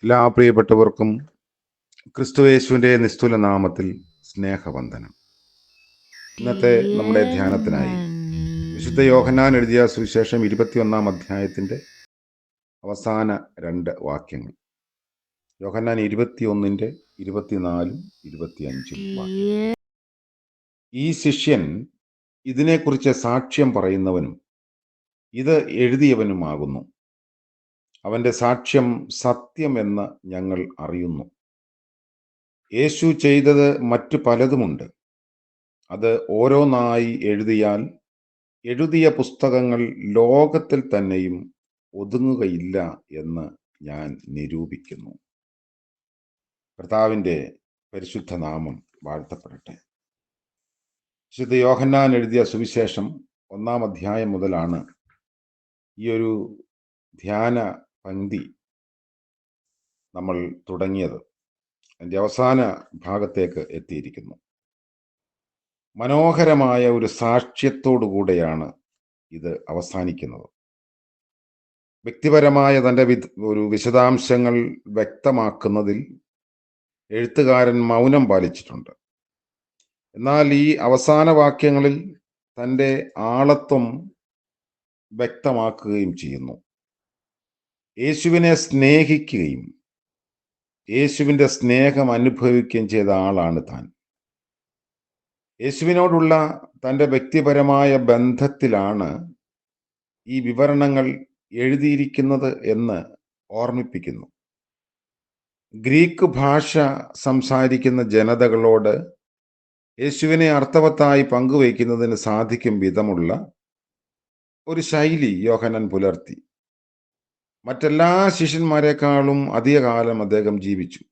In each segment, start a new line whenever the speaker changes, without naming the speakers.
എല്ലാ പ്രിയപ്പെട്ടവർക്കും ക്രിസ്തുയേശുവിൻ്റെ നിസ്തുല നാമത്തിൽ സ്നേഹവന്ദനം. ഇന്നത്തെ നമ്മുടെ ധ്യാനത്തിനായി വിശുദ്ധ യോഹന്നാൻ എഴുതിയ സുവിശേഷം 21 അധ്യായത്തിൻ്റെ അവസാന 2 വാക്യങ്ങൾ. യോഹന്നാൻ 21-ന്റെ 24-ഉം 25-ഉം വാക്യം. ഈ ശിഷ്യൻ ഇതിനെക്കുറിച്ച് സാക്ഷ്യം പറയുന്നവനും ഇത് എഴുതിയവനുമാകുന്നു. അവൻ്റെ സാക്ഷ്യം സത്യമെന്ന് ഞങ്ങൾ അറിയുന്നു. യേശു ചെയ്തത് മറ്റു പലതുമുണ്ട്. അത് ഓരോന്നായി എഴുതിയാൽ എഴുതിയ പുസ്തകങ്ങൾ ലോകത്തിൽ തന്നെയും ഒതുങ്ങുകയില്ല എന്ന് ഞാൻ നിരൂപിക്കുന്നു. കർത്താവിൻ്റെ പരിശുദ്ധ നാമം വാഴ്ത്തപ്പെടട്ടെ. വിശുദ്ധ യോഹന്നാൻ എഴുതിയ സുവിശേഷം 1 അധ്യായം മുതലാണ് ഈ ഒരു ധ്യാന പങ്ക്തി നമ്മൾ തുടങ്ങിയത്. അതിൻ്റെ അവസാന ഭാഗത്തേക്ക് എത്തിയിരിക്കുന്നു. മനോഹരമായ ഒരു സാക്ഷ്യത്തോടു കൂടെയാണ് ഇത് അവസാനിക്കുന്നത്. വ്യക്തിപരമായ തൻ്റെ ഒരു വിശദാംശങ്ങൾ വ്യക്തമാക്കുന്നതിൽ എഴുത്തുകാരൻ മൗനം പാലിച്ചിട്ടുണ്ട്. എന്നാൽ ഈ അവസാന വാക്യങ്ങളിൽ തൻ്റെ ആളത്വം വ്യക്തമാക്കുകയും ചെയ്യുന്നു. യേശുവിനെ സ്നേഹിക്കുകയും യേശുവിൻ്റെ സ്നേഹം അനുഭവിക്കുകയും ചെയ്ത ആളാണ് താൻ. യേശുവിനോടുള്ള തൻ്റെ വ്യക്തിപരമായ ബന്ധത്തിലാണ് ഈ വിവരണങ്ങൾ എഴുതിയിരിക്കുന്നത് എന്ന് ഓർമ്മിപ്പിക്കുന്നു. ഗ്രീക്ക് ഭാഷ സംസാരിക്കുന്ന ജനതകളോട് യേശുവിനെ അർത്ഥവത്തായി പങ്കുവയ്ക്കുന്നതിന് സാധിക്കും വിധമുള്ള ഒരു ശൈലി യോഹന്നാൻ പുലർത്തി. മറ്റെല്ലാ ശിഷ്യന്മാരെക്കാളും അധികകാലം അദ്ദേഹം ജീവിച്ചു.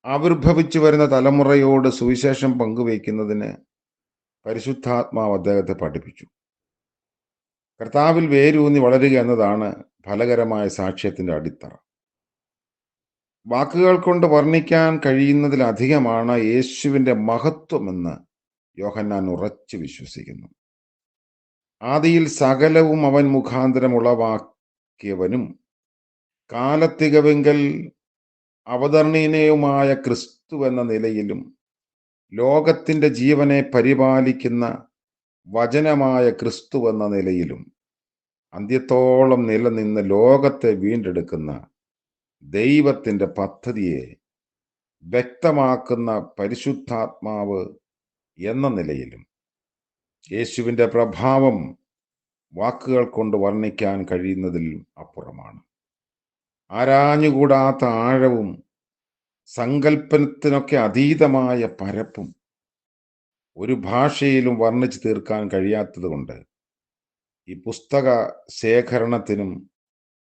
ആവിർഭവിച്ചു വരുന്ന തലമുറയോട് സുവിശേഷം പങ്കുവയ്ക്കുന്നതിന് പരിശുദ്ധാത്മാവ് അദ്ദേഹത്തെ പഠിപ്പിച്ചു. കർത്താവിൽ വേരൂന്നി വളരുക എന്നതാണ് ഫലകരമായ സാക്ഷ്യത്തിന്റെ അടിത്തറ. വാക്കുകൾ കൊണ്ട് വർണ്ണിക്കാൻ കഴിയുന്നതിലധികമാണ് യേശുവിൻ്റെ മഹത്വമെന്ന് യോഹന്നാൻ ഉറച്ചു വിശ്വസിക്കുന്നു. ആദിയിൽ സകലവും അവൻ മുഖാന്തരം ഉളവാക്കിയവനും കാലത്തികവെങ്കൽ അവതരണീയനുമായ ക്രിസ്തു എന്ന നിലയിലും ലോകത്തിൻ്റെ ജീവനെ പരിപാലിക്കുന്ന വചനമായ ക്രിസ്തു എന്ന നിലയിലും അന്ത്യത്തോളം നിലനിന്ന് ലോകത്തെ വീണ്ടെടുക്കുന്ന ദൈവത്തിൻ്റെ പദ്ധതിയെ വ്യക്തമാക്കുന്ന പരിശുദ്ധാത്മാവ് എന്ന നിലയിലും യേശുവിൻ്റെ പ്രഭാവം വാക്കുകൾ കൊണ്ട് വർണ്ണിക്കാൻ കഴിയുന്നതിലും അപ്പുറമാണ്. ആരാഞ്ഞുകൂടാത്ത ആഴവും സങ്കല്പനത്തിനൊക്കെ അതീതമായ പരപ്പും ഒരു ഭാഷയിലും വർണ്ണിച്ചു തീർക്കാൻ കഴിയാത്തത് കൊണ്ട് ഈ പുസ്തക ശേഖരണത്തിനും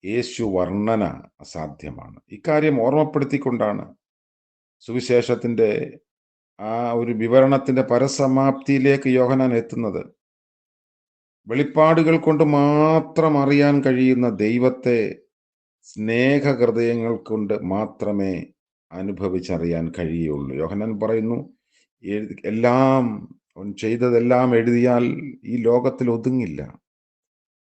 യേശു വർണ്ണന അസാധ്യമാണ്. ഇക്കാര്യം ഓർമ്മപ്പെടുത്തിക്കൊണ്ടാണ് സുവിശേഷത്തിൻ്റെ ആ ഒരു വിവരണത്തിൻ്റെ പരസമാപ്തിയിലേക്ക് യോഹന്നാൻ എത്തുന്നത്. വെളിപ്പാടുകൾ കൊണ്ട് മാത്രം അറിയാൻ കഴിയുന്ന ദൈവത്തെ സ്നേഹഹൃദയങ്ങൾ കൊണ്ട് മാത്രമേ അനുഭവിച്ചറിയാൻ കഴിയുള്ളൂ. യോഹന്നാൻ പറയുന്നു, എല്ലാം അവൻ ചെയ്തതെല്ലാം എഴുതിയാൽ ഈ ലോകത്തിൽ ഒതുങ്ങില്ല.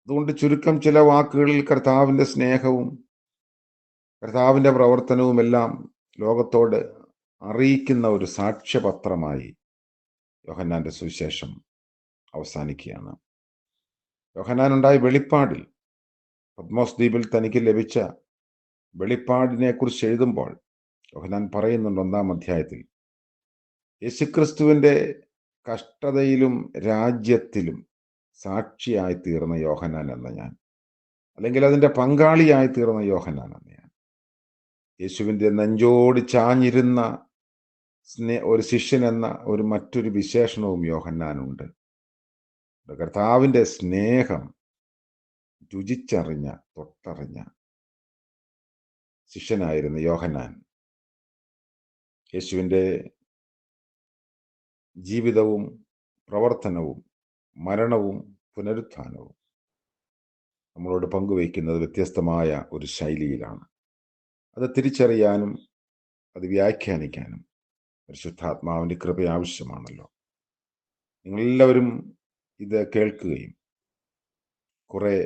അതുകൊണ്ട് ചുരുക്കം ചില വാക്കുകളിൽ കർത്താവിൻ്റെ സ്നേഹവും കർത്താവിൻ്റെ പ്രവർത്തനവും എല്ലാം ലോകത്തോട് അറിയിക്കുന്ന ഒരു സാക്ഷ്യപത്രമായി യോഹന്നാന്റെ സുവിശേഷം അവസാനിക്കുകയാണ്. യോഹന്നാനുണ്ടായ വെളിപ്പാടിൽ, പത്മോസ് ദ്വീപിൽ തനിക്ക് ലഭിച്ച വെളിപ്പാടിനെ കുറിച്ച് എഴുതുമ്പോൾ യോഹന്നാൻ പറയുന്നുണ്ട് 1 അധ്യായത്തിൽ, യേശുക്രിസ്തുവിൻ്റെ കഷ്ടതയിലും രാജ്യത്തിലും സാക്ഷിയായി തീർന്ന യോഹന്നാൻ എന്ന ഞാൻ, അല്ലെങ്കിൽ അതിൻ്റെ പങ്കാളിയായി തീർന്ന യോഹന്നാൻ എന്ന ഞാൻ. യേശുവിൻ്റെ നെഞ്ചോട് ചാഞ്ഞിരുന്ന ഒരു ശിഷ്യൻ എന്ന ഒരു മറ്റൊരു വിശേഷണവും യോഹന്നാനുണ്ട്. കർത്താവിൻ്റെ സ്നേഹം രുചിച്ചറിഞ്ഞ, തൊട്ടറിഞ്ഞ ശിഷ്യനായിരുന്നു യോഹന്നാൻ. യേശുവിൻ്റെ ജീവിതവും പ്രവർത്തനവും മരണവും പുനരുത്ഥാനവും നമ്മളോട് പങ്കുവയ്ക്കുന്നത് വ്യത്യസ്തമായ ഒരു ശൈലിയിലാണ്. അത് തിരിച്ചറിയാനും അത് വ്യാഖ്യാനിക്കാനും പരിശുദ്ധാത്മാവിൻ്റെ കൃപ ആവശ്യമാണല്ലോ. നിങ്ങളെല്ലാവരും ഇത് കേൾക്കുകയും കുറെ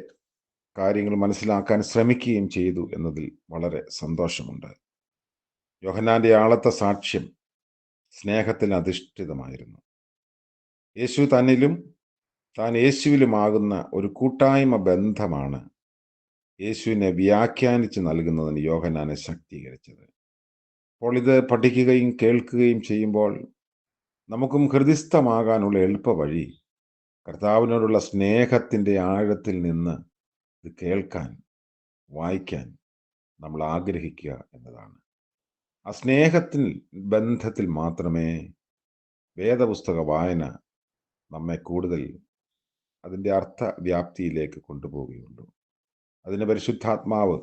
കാര്യങ്ങൾ മനസ്സിലാക്കാൻ ശ്രമിക്കുകയും ചെയ്തു എന്നതിൽ വളരെ സന്തോഷമുണ്ട്. യോഹന്നാന്റെ ആളത്തെ സാക്ഷ്യം സ്നേഹത്തിൽ അധിഷ്ഠിതമായിരുന്നു. യേശു തന്നിലും താൻ യേശുവിലുമാകുന്ന ഒരു കൂട്ടായ്മ ബന്ധമാണ് യേശുവിനെ വ്യാഖ്യാനിച്ച് നൽകുന്നതിന് യോഹന്നാനെ ശക്തീകരിച്ചത്. അപ്പോൾ ഇത് പഠിക്കുകയും കേൾക്കുകയും ചെയ്യുമ്പോൾ നമുക്കും ഹൃദിസ്ഥമാകാനുള്ള എളുപ്പ വഴി കർത്താവിനോടുള്ള സ്നേഹത്തിൻ്റെ ആഴത്തിൽ നിന്ന് ഇത് കേൾക്കാൻ, വായിക്കാൻ നമ്മൾ ആഗ്രഹിക്കുക എന്നതാണ്. ആ സ്നേഹത്തിൽ ബന്ധത്തിൽ മാത്രമേ വേദപുസ്തക വായന നമ്മെ കൂടുതൽ അതിൻ്റെ അർത്ഥവ്യാപ്തിയിലേക്ക് കൊണ്ടുപോവുകയുള്ളൂ. അതിന് പരിശുദ്ധാത്മാവ്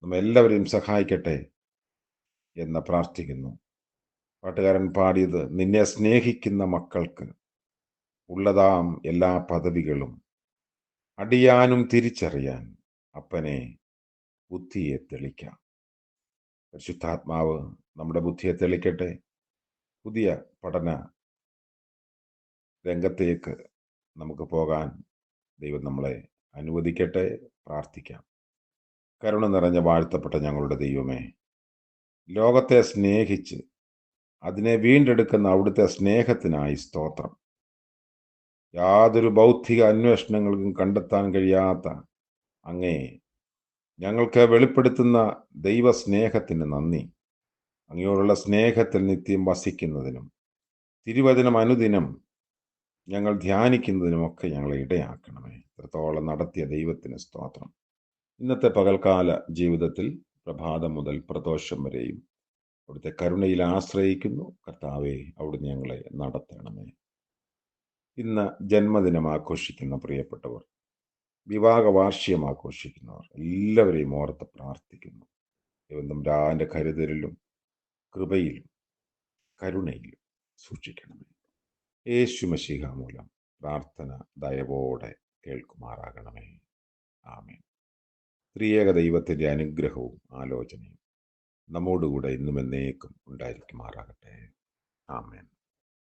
നമ്മെല്ലാവരെയും സഹായിക്കട്ടെ എന്ന് പ്രാർത്ഥിക്കുന്നു. പാട്ടുകാരൻ പാടിയത്, നിന്നെ സ്നേഹിക്കുന്ന മക്കൾക്ക് ഉള്ളതാം എല്ലാ പദവികളും അടിയാനും തിരിച്ചറിയാൻ അപ്പനെ ബുദ്ധിയെ തെളിക്കാം. പരിശുദ്ധാത്മാവ് നമ്മുടെ ബുദ്ധിയെ തെളിക്കട്ടെ. പുതിയ പഠന രംഗത്തേക്ക് നമുക്ക് പോകാൻ ദൈവം നമ്മളെ അനുവദിക്കട്ടെ. പ്രാർത്ഥിക്കാം. കരുണ നിറഞ്ഞ വാഴ്ത്തപ്പെട്ട ഞങ്ങളുടെ ദൈവമേ, ലോകത്തെ സ്നേഹിച്ച് അതിനെ വീണ്ടെടുക്കുന്ന അവിടുത്തെ സ്നേഹത്തിനായി സ്തോത്രം. യാതൊരു ബൗദ്ധിക അന്വേഷണങ്ങൾക്കും കണ്ടെത്താൻ കഴിയാത്ത അങ്ങേ ഞങ്ങൾക്ക് വെളിപ്പെടുത്തുന്ന ദൈവസ്നേഹത്തിന് നന്ദി. അങ്ങയോടുള്ള സ്നേഹത്തിൽ നിത്യം വസിക്കുന്നതിനും തിരുവചനം അനുദിനം ഞങ്ങൾ ധ്യാനിക്കുന്നതിനുമൊക്കെ ഞങ്ങളെ ഇടയാക്കണമേ. ഇത്രത്തോളം നടത്തിയ ദൈവത്തിന് സ്തോത്രം. ഇന്നത്തെ പകൽക്കാല ജീവിതത്തിൽ പ്രഭാതം മുതൽ പ്രദോഷം വരെയും അവിടുത്തെ കരുണയിൽ ആശ്രയിക്കുന്നു. കർത്താവെ, അവിടുന്ന് ഞങ്ങളെ നടത്തണമേ. ഇന്ന് ജന്മദിനം ആഘോഷിക്കുന്ന പ്രിയപ്പെട്ടവർ, വിവാഹ വാർഷികം ആഘോഷിക്കുന്നവർ എല്ലാവരെയും ഓർത്ത് പ്രാർത്ഥിക്കുന്നു. ദൈവം തമ്പുരാന്റെ കരുതലിലും കൃപയിലും കരുണയിലും സൂക്ഷിക്കണമേ. യേശു മശീഹ മൂലം പ്രാർത്ഥന ദയവോടെ കേൾക്കുമാറാകണമേ. ആമേൻ. ത്രിയേക ദൈവത്തിൻ്റെ അനുഗ്രഹവും ആലോചനയും നമ്മോടുകൂടെ ഇന്നും എന്നേക്കും ഉണ്ടായിരിക്കുമാറാകട്ടെ. ആമേൻ.